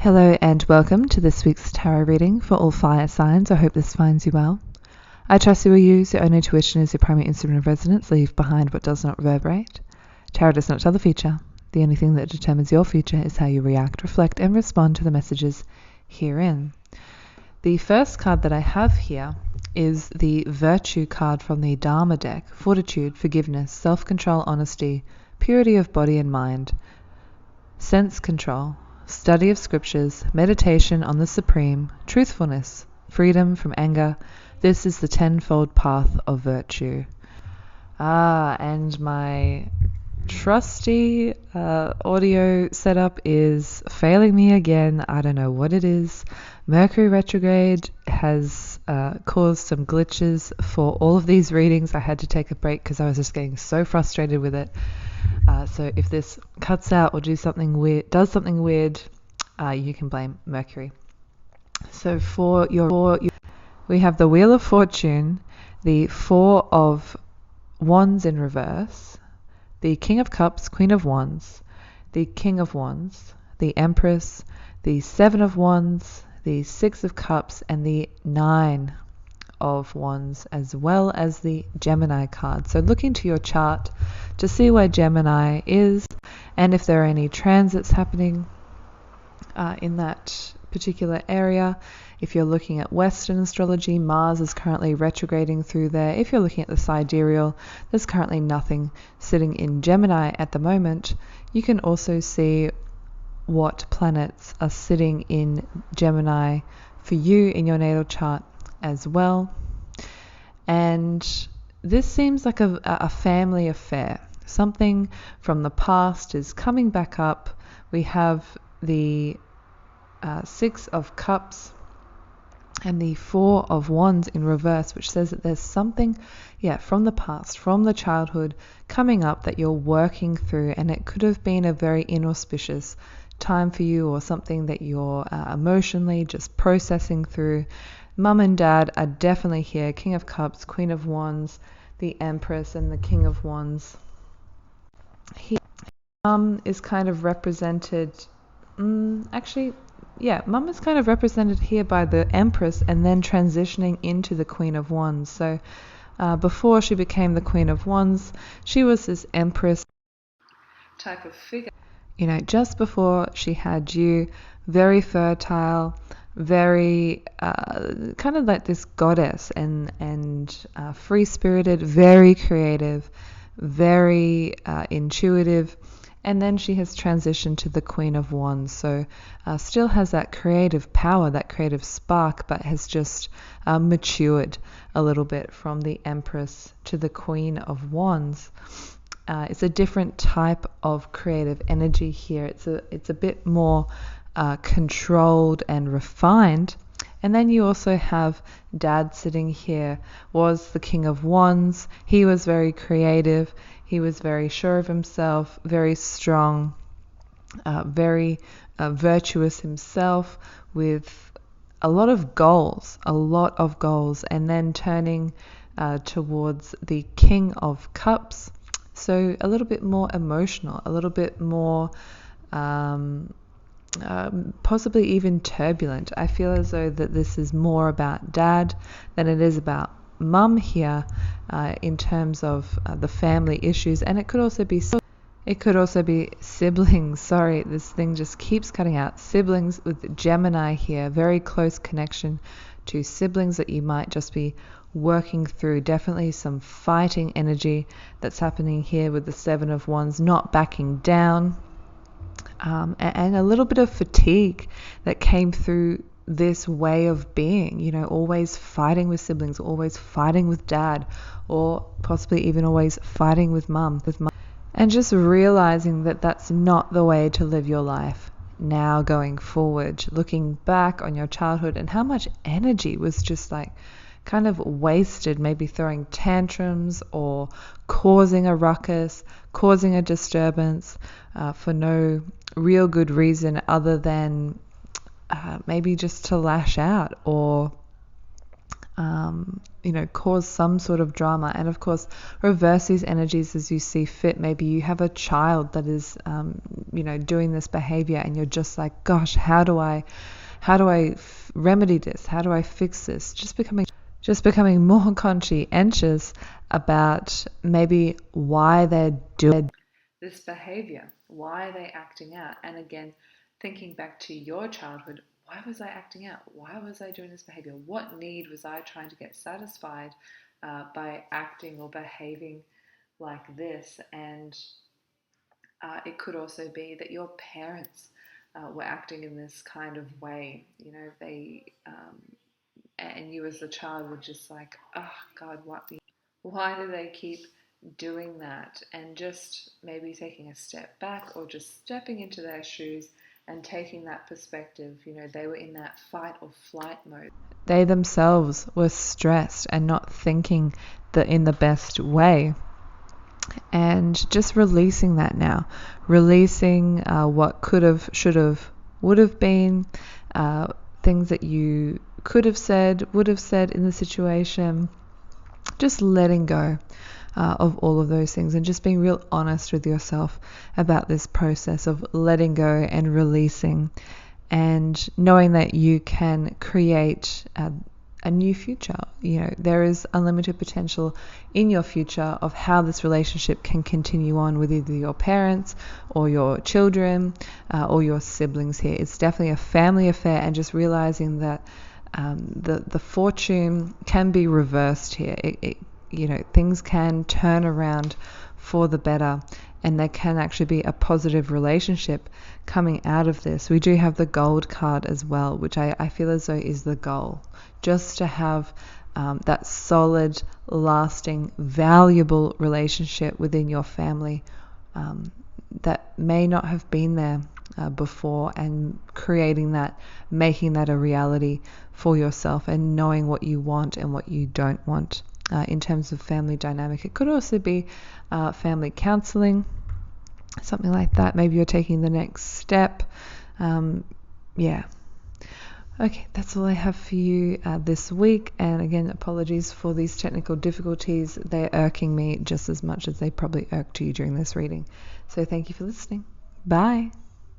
Hello and welcome to this week's tarot reading for all fire signs. I hope this finds you well. I trust you will use your own intuition as your primary instrument of resonance. Leave behind what does not reverberate. Tarot does not tell the future. The only thing that determines your future is how you react, reflect, and respond to the messages herein. The first card that I have here is the Virtue card from the Dharma deck. Fortitude, forgiveness, self-control, honesty, purity of body and mind, sense control, study of scriptures, meditation on the supreme, truthfulness, freedom from anger. This is the tenfold path of virtue. And my trusty audio setup is failing me again. I don't know what it is. Mercury retrograde has caused some glitches for all of these readings. I had to take a break because I was just getting so frustrated with it. So if this cuts out or does something weird, you can blame Mercury. So for your we have the Wheel of Fortune, the Four of Wands in reverse, the King of Cups, Queen of Wands, the King of Wands, the Empress, the Seven of Wands, the Six of Cups, and the Nine of Wands, as well as the Gemini card. So look into your chart to see where Gemini is and if there are any transits happening in that particular area. If you're looking at Western astrology, Mars is currently retrograding through there. If you're looking at the sidereal, there's currently nothing sitting in Gemini at the moment. You can also see what planets are sitting in Gemini for you in your natal chart as well. And this seems like a family affair. Something from the past is coming back up. We have the Six of Cups and the Four of Wands in reverse, which says that there's something from the past, from the childhood, coming up that you're working through, and it could have been a very inauspicious time for you, or something that you're emotionally just processing through. Mum and Dad are definitely here. King of Cups, Queen of Wands, the Empress, and the King of Wands. Here, Mum is kind of represented, Mum is kind of represented here by the Empress and then transitioning into the Queen of Wands. So before she became the Queen of Wands, she was this Empress type of figure. You know, just before she had you, very fertile, very kind of like this goddess and free-spirited, very creative, very intuitive. And then she has transitioned to the Queen of Wands, so still has that creative power, that creative spark, but has just matured a little bit from the Empress to the Queen of Wands. It's a different type of creative energy here. It's a bit more controlled and refined. And then you also have Dad sitting here, was the King of Wands. He was very creative. He was very sure of himself, very strong, very virtuous himself, with a lot of goals, and then turning towards the King of Cups. So a little bit more emotional, a little bit more possibly even turbulent. I feel as though that this is more about Dad than it is about Mum here, in terms of the family issues. And it could also be siblings. Sorry, this thing just keeps cutting out. Siblings with Gemini here, very close connection to siblings that you might just be working through. Definitely some fighting energy that's happening here with the Seven of Wands, not backing down. And a little bit of fatigue that came through this way of being, you know, always fighting with siblings, always fighting with Dad, or possibly even always fighting with Mum. And just realizing that that's not the way to live your life now going forward, looking back on your childhood and how much energy was just like kind of wasted, maybe throwing tantrums or causing a ruckus, causing a disturbance for no real good reason other than maybe just to lash out or cause some sort of drama. And of course, reverse these energies as you see fit. Maybe you have a child that is, doing this behavior, and you're just like, gosh, how do I remedy this? How do I fix this? Just becoming more conscientious about maybe why they're doing this behavior. Why are they acting out? And again, thinking back to your childhood, why was I acting out? Why was I doing this behavior? What need was I trying to get satisfied by acting or behaving like this? And it could also be that your parents were acting in this kind of way. And you as a child were just like, oh God, why do they keep doing that? And just maybe taking a step back, or just stepping into their shoes and taking that perspective. They were in that fight or flight mode. They themselves were stressed and not thinking in the best way. And just releasing that now. Releasing what could have, should have, would have been, things that you could have said, would have said in the situation. Just letting go of all of those things, and just being real honest with yourself about this process of letting go and releasing, and knowing that you can create a new future. There is unlimited potential in your future of how this relationship can continue on with either your parents or your children or your siblings here. It's definitely a family affair, and just realizing that the fortune can be reversed here. Things can turn around for the better, and there can actually be a positive relationship coming out of this. We do have the gold card as well, which I feel as though is the goal. Just to have that solid, lasting, valuable relationship within your family that may not have been there before, and creating that, making that a reality for yourself, and knowing what you want and what you don't want in terms of family dynamic. It could also be family counseling, something like that. Maybe you're taking the next step. Okay, that's all I have for you this week. And again, apologies for these technical difficulties. They're irking me just as much as they probably irked you during this reading. So thank you for listening. Bye.